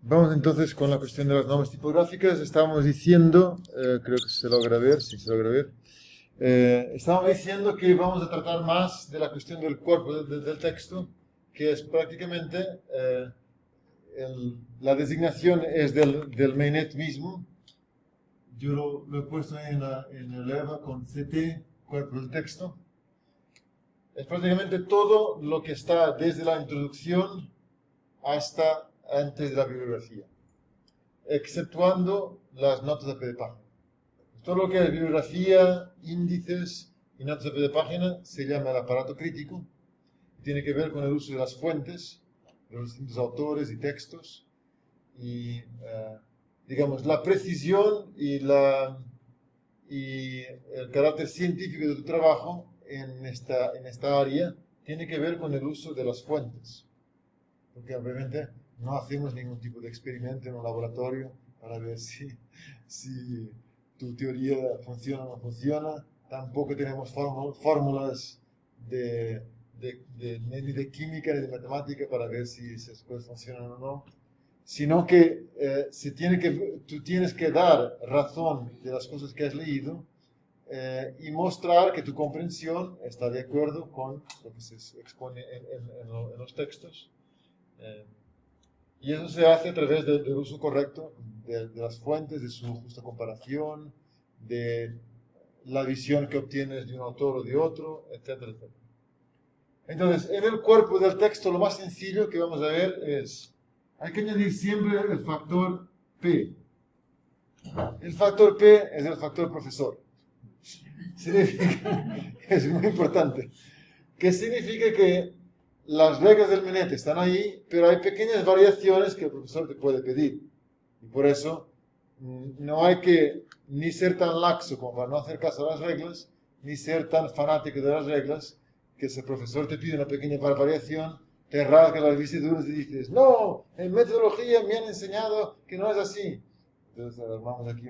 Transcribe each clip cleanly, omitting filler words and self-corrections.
Vamos entonces con la cuestión de las normas tipográficas. Estábamos diciendo, creo que se logra ver, sí se logra ver. Estábamos diciendo que vamos a tratar más de la cuestión del cuerpo del texto, que es prácticamente la designación es del mainnet mismo. Yo lo he puesto en el EVA con CT, cuerpo del texto. Es prácticamente todo lo que está desde la introducción hasta antes de la bibliografía, exceptuando las notas a pie de página. Todo lo que es bibliografía, índices y notas a pie de página se llama el aparato crítico. Tiene que ver con el uso de las fuentes, de los distintos autores y textos, y digamos, la precisión y el carácter científico de tu trabajo en esta área tiene que ver con el uso de las fuentes. Porque obviamente no hacemos ningún tipo de experimento en un laboratorio para ver si tu teoría funciona o no funciona. Tampoco tenemos fórmulas ni de química ni de matemática para ver si esas cosas funcionan o no. Sino que tú tienes que dar razón de las cosas que has leído y mostrar que tu comprensión está de acuerdo con lo que se expone en los textos. Y eso se hace a través del uso correcto de las fuentes, de su justa comparación, de la visión que obtienes de un autor o de otro, etcétera, etcétera. Entonces, en el cuerpo del texto, lo más sencillo que vamos a ver es, hay que añadir siempre el factor P. El factor P es el factor profesor. Significa, es muy importante, que significa que las reglas del mainnet están ahí, pero hay pequeñas variaciones que el profesor te puede pedir. Y por eso no hay que ni ser tan laxo como para no hacer caso a las reglas, ni ser tan fanático de las reglas, que si el profesor te pide una pequeña variación, te rasgas las vestiduras y dices, no, en metodología me han enseñado que no es así. Entonces armamos aquí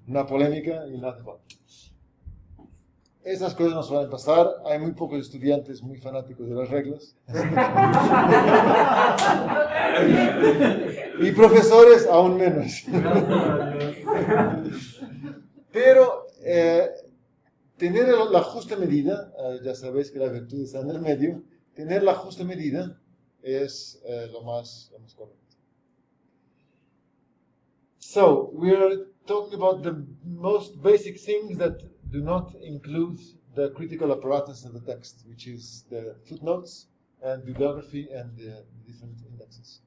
una polémica y no hace falta. Esas cosas no suelen pasar, hay muy pocos estudiantes muy fanáticos de las reglas. Y profesores aún menos. Pero tener la justa medida, ya sabéis que la virtud está en el medio, tener la justa medida es lo más correcto. So, we are talking about the most basic things that do not include the critical apparatus of the text, which is the footnotes and bibliography and the different indexes.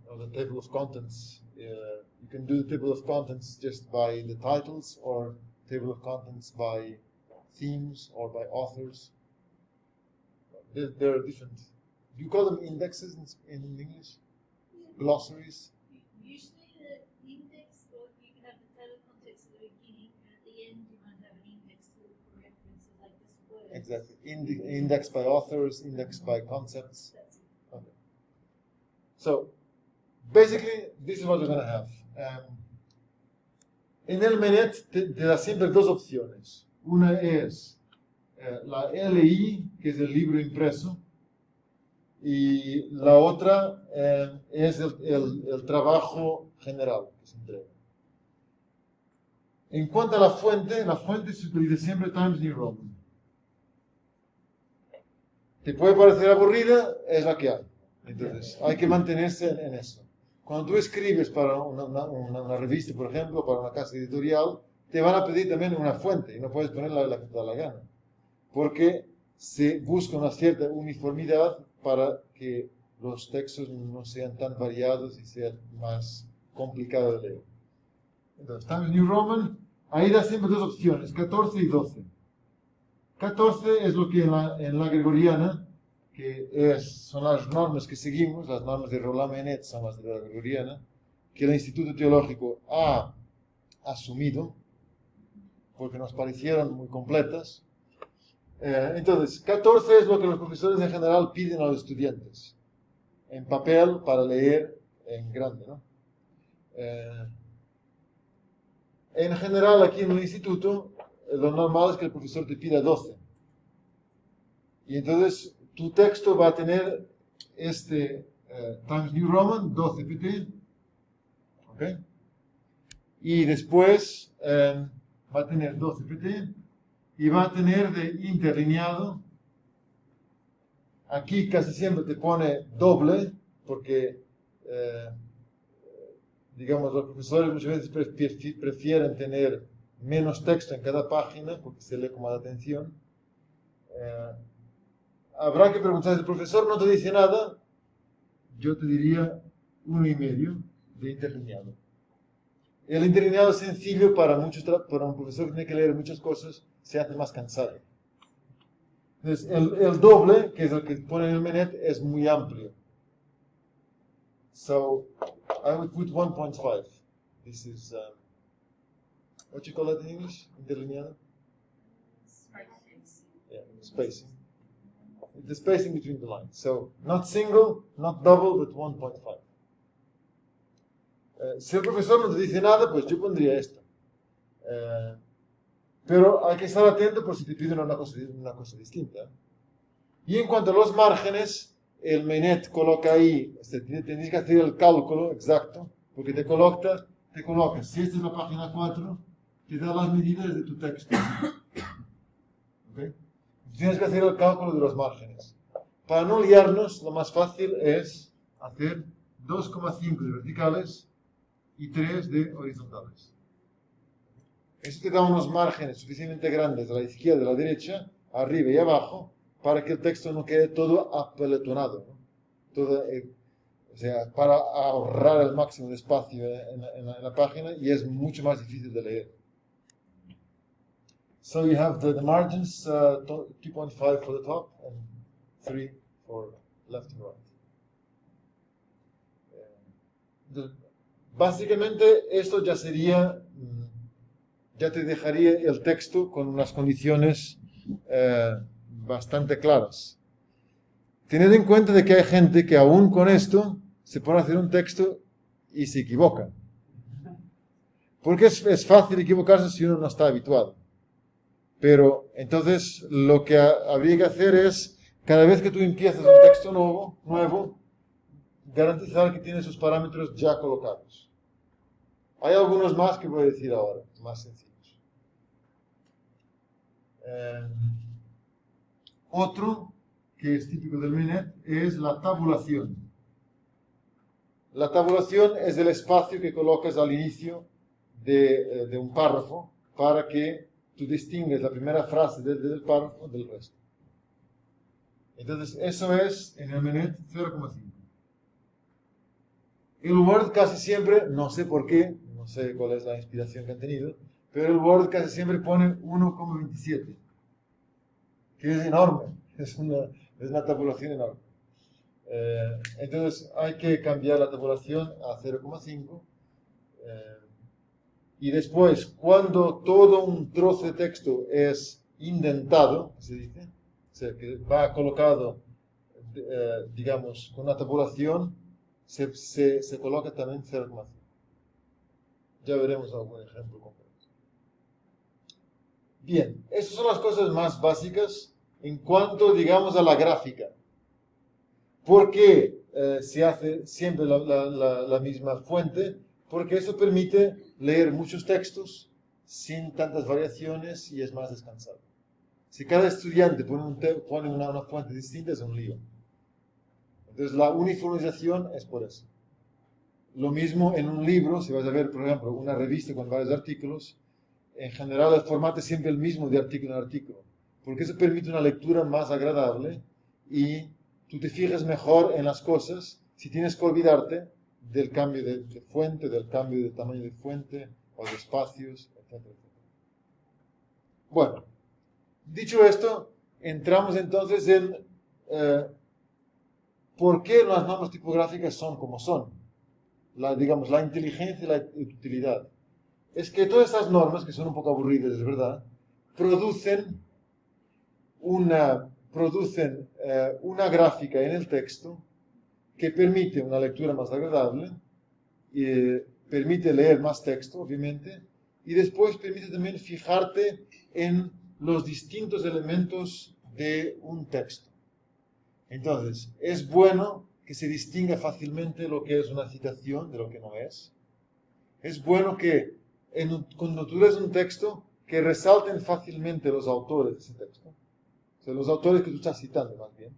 Or the table of contents. You can do the table of contents just by the titles, or table of contents by themes or by authors. There are different. Do you call them indexes in English? Glossaries? Usually the index, or you can have the table of context at the beginning, and at the end you might have an index to look for references like this word. Exactly. Index by authors, index by concepts. That's it. Okay. So, basically, this is what we're going to have. En el mainnet te da siempre dos opciones. Una es la LI, que es el libro impreso, y la otra es el trabajo general que se entrega. En cuanto a la fuente se utiliza siempre Times New Roman. Te puede parecer aburrida, es la que hay. Entonces, hay que mantenerse en eso. Cuando tú escribes para una revista, por ejemplo, para una casa editorial, te van a pedir también una fuente y no puedes poner la que te da la gana. Porque se busca una cierta uniformidad para que los textos no sean tan variados y sean más complicados de leer. Entonces, Times New Roman, ahí da siempre dos opciones, 14 y 12. 14 es lo que en la gregoriana, que son las normas que seguimos, las normas de Roland Mainnet son las de la gregoriana, que el Instituto Teológico ha asumido, porque nos parecieron muy completas. Entonces, 14 es lo que los profesores en general piden a los estudiantes, en papel para leer en grande, ¿no? En general, aquí en el instituto, lo normal es que el profesor te pida 12. Y entonces, tu texto va a tener este Times New Roman, 12 pt. ¿Ok? Y después va a tener 12 pt y va a tener de interlineado. Aquí casi siempre te pone doble porque digamos, los profesores muchas veces prefieren tener menos texto en cada página porque se lee con más atención. Habrá que preguntar, si el profesor no te dice nada, yo te diría 1,5 de interlineado. El interlineado es sencillo para un profesor que tiene que leer muchas cosas, se hace más cansado. Entonces, el doble, que es el que pone en el Menet, es muy amplio. So, I would put 1.5. This is, what you call that in English? Interlineado? Yeah, spacing. The spacing between the lines. So, not single, not double, but 1.5. Si el profesor no te dice nada, pues yo pondría esto. Pero hay que estar atento por si te piden una cosa distinta. Y en cuanto a los márgenes, el Menet coloca ahí, tienes que hacer el cálculo exacto, porque te coloca, si esta es la página 4, te da las medidas de tu texto. ¿Okay? Tienes que hacer el cálculo de los márgenes. Para no liarnos, lo más fácil es hacer 2,5 de verticales y 3 de horizontales. Eso te da unos márgenes suficientemente grandes a la izquierda y a la derecha, arriba y abajo, para que el texto no quede todo apelotonado, ¿no? O sea, para ahorrar el máximo de espacio en la página, y es mucho más difícil de leer. So you have the margins, 2.5 for the top and 3 for left and right. Básicamente esto ya sería, ya te dejaría el texto con unas condiciones bastante claras. Tened en cuenta de que hay gente que aún con esto se pone a hacer un texto y se equivoca. Porque es fácil equivocarse si uno no está habituado. Pero entonces lo que habría que hacer es, cada vez que tú empiezas un texto nuevo, garantizar que tiene sus parámetros ya colocados. Hay algunos más que voy a decir ahora, más sencillos. Otro que es típico del Menet es la tabulación. La tabulación es el espacio que colocas al inicio de un párrafo para que tú distingues la primera frase del párrafo del resto. Entonces, eso es en el Menet 0,5. El Word casi siempre, no sé por qué, no sé cuál es la inspiración que han tenido, pero el Word casi siempre pone 1,27, que es enorme, es una tabulación enorme. Entonces hay que cambiar la tabulación a 0,5 y después, cuando todo un trozo de texto es indentado, se dice, o sea, que va colocado, digamos, con una tabulación, se coloca también 0,5. Ya veremos algún ejemplo concreto. Bien, esas son las cosas más básicas en cuanto, digamos, a la gráfica. ¿Por qué se hace siempre la misma fuente? Porque eso permite leer muchos textos sin tantas variaciones y es más descansado. Si cada estudiante pone una fuente distinta, es un lío. Entonces la uniformización es por eso. Lo mismo en un libro, si vas a ver, por ejemplo, una revista con varios artículos, en general el formato es siempre el mismo de artículo en artículo, porque eso permite una lectura más agradable y tú te fijas mejor en las cosas si tienes que olvidarte del cambio de fuente, del cambio de tamaño de fuente o de espacios, etc. Bueno, dicho esto, entramos entonces en por qué las normas tipográficas son como son. Digamos, la inteligencia y la utilidad. Es que todas estas normas, que son un poco aburridas, es verdad, producen una gráfica en el texto que permite una lectura más agradable, permite leer más texto, obviamente, y después permite también fijarte en los distintos elementos de un texto. Entonces, es bueno que se distinga fácilmente lo que es una citación de lo que no es. Es bueno que cuando tú lees un texto, que resalten fácilmente los autores de ese texto. O sea, los autores que tú estás citando, más bien.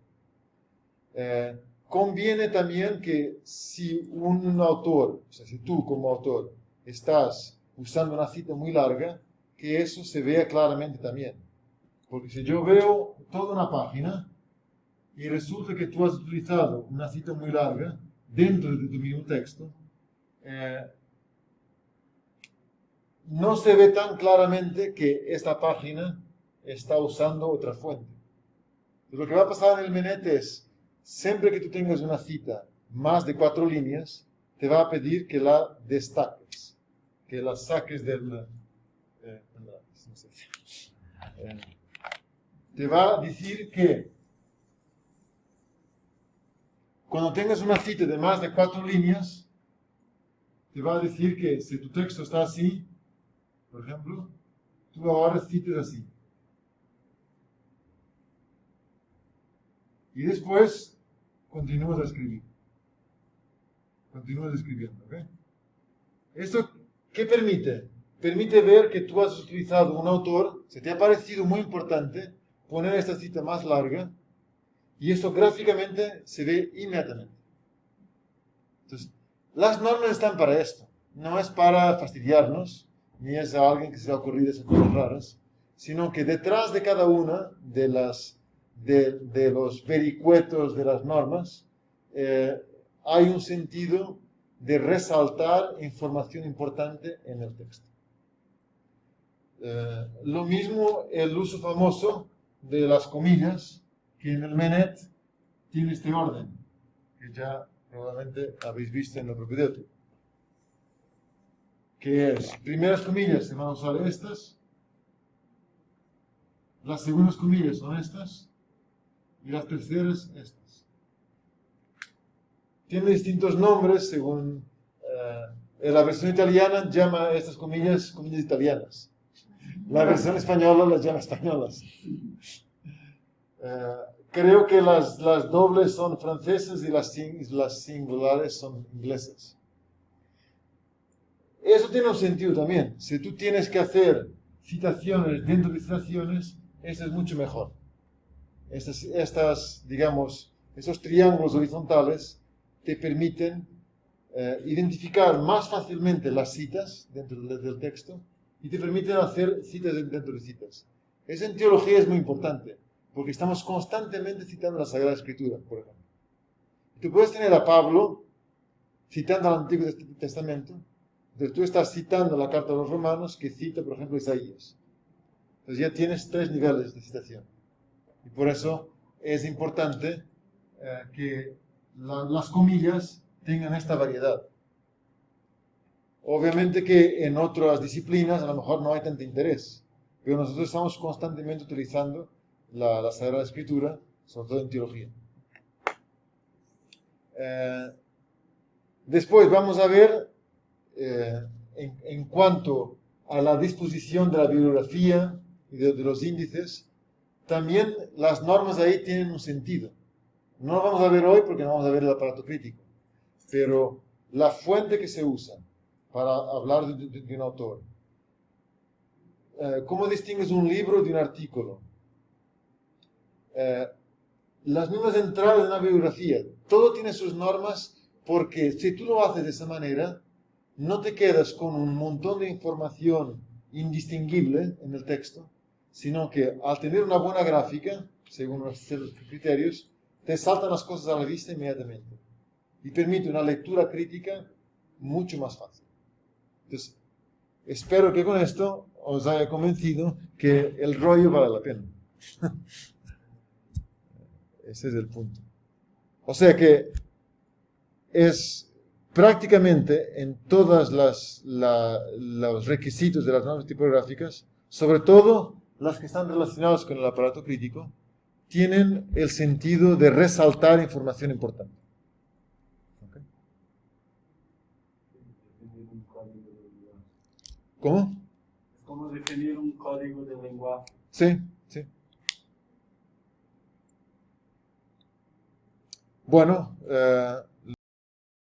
Conviene también que si un autor, o sea, si tú como autor estás usando una cita muy larga, que eso se vea claramente también. Porque si yo veo toda una página y resulta que tú has utilizado una cita muy larga dentro de tu mismo texto, no se ve tan claramente que esta página está usando otra fuente. Lo que va a pasar en el Menet es, siempre que tú tengas una cita más de 4 líneas, te va a pedir que la destaques, que la saques del... te va a decir que cuando tengas una cita de más de 4 líneas, te va a decir que si tu texto está así, por ejemplo, tú ahora cites así. Y después continúas a escribir. Continúas escribiendo, ¿ok? ¿Esto qué permite? Permite ver que tú has utilizado un autor, se te ha parecido muy importante poner esta cita más larga, y esto gráficamente se ve inmediatamente. Entonces, las normas están para esto. No es para fastidiarnos, ni es a alguien que se le ha ocurrido esas cosas raras, sino que detrás de cada una de los vericuetos de las normas, hay un sentido de resaltar información importante en el texto. Lo mismo el uso famoso de las comillas, que en el Menet tiene este orden, que ya probablemente habéis visto en la propedéutica. Que es, primeras comillas se van a usar estas, las segundas comillas son estas, y las terceras estas. Tiene distintos nombres según... en la versión italiana llama a estas comillas italianas. La versión española las llama españolas. Creo que las dobles son francesas y las singulares son inglesas. Eso tiene un sentido también. Si tú tienes que hacer citaciones dentro de citaciones, eso es mucho mejor. Digamos, esos triángulos horizontales te permiten identificar más fácilmente las citas dentro del texto y te permiten hacer citas dentro de citas. Eso en teología es muy importante, porque estamos constantemente citando la Sagrada Escritura, por ejemplo. Tú puedes tener a Pablo citando al Antiguo Testamento, entonces tú estás citando la carta de los Romanos que cita, por ejemplo, Isaías. Entonces ya tienes 3 niveles de citación. Y por eso es importante que las comillas tengan esta variedad. Obviamente que en otras disciplinas a lo mejor no hay tanto interés, pero nosotros estamos constantemente utilizando la Sagrada Escritura, sobre todo en teología. Después vamos a ver, en cuanto a la disposición de la bibliografía y de los índices, también las normas ahí tienen un sentido. No lo vamos a ver hoy porque no vamos a ver el aparato crítico, pero la fuente que se usa para hablar de un autor. ¿Cómo distingues un libro de un artículo? Las mismas entradas de una bibliografía. Todo tiene sus normas porque si tú lo haces de esa manera, no te quedas con un montón de información indistinguible en el texto, sino que al tener una buena gráfica, según los criterios, te saltan las cosas a la vista inmediatamente y permite una lectura crítica mucho más fácil. Entonces, espero que con esto os haya convencido que el rollo vale la pena. Ese es el punto. O sea que es prácticamente en todos los requisitos de las normas tipográficas, sobre todo las que están relacionadas con el aparato crítico, tienen el sentido de resaltar información importante. ¿Okay? ¿Cómo? Es como definir un código de lenguaje. Sí, sí. Bueno,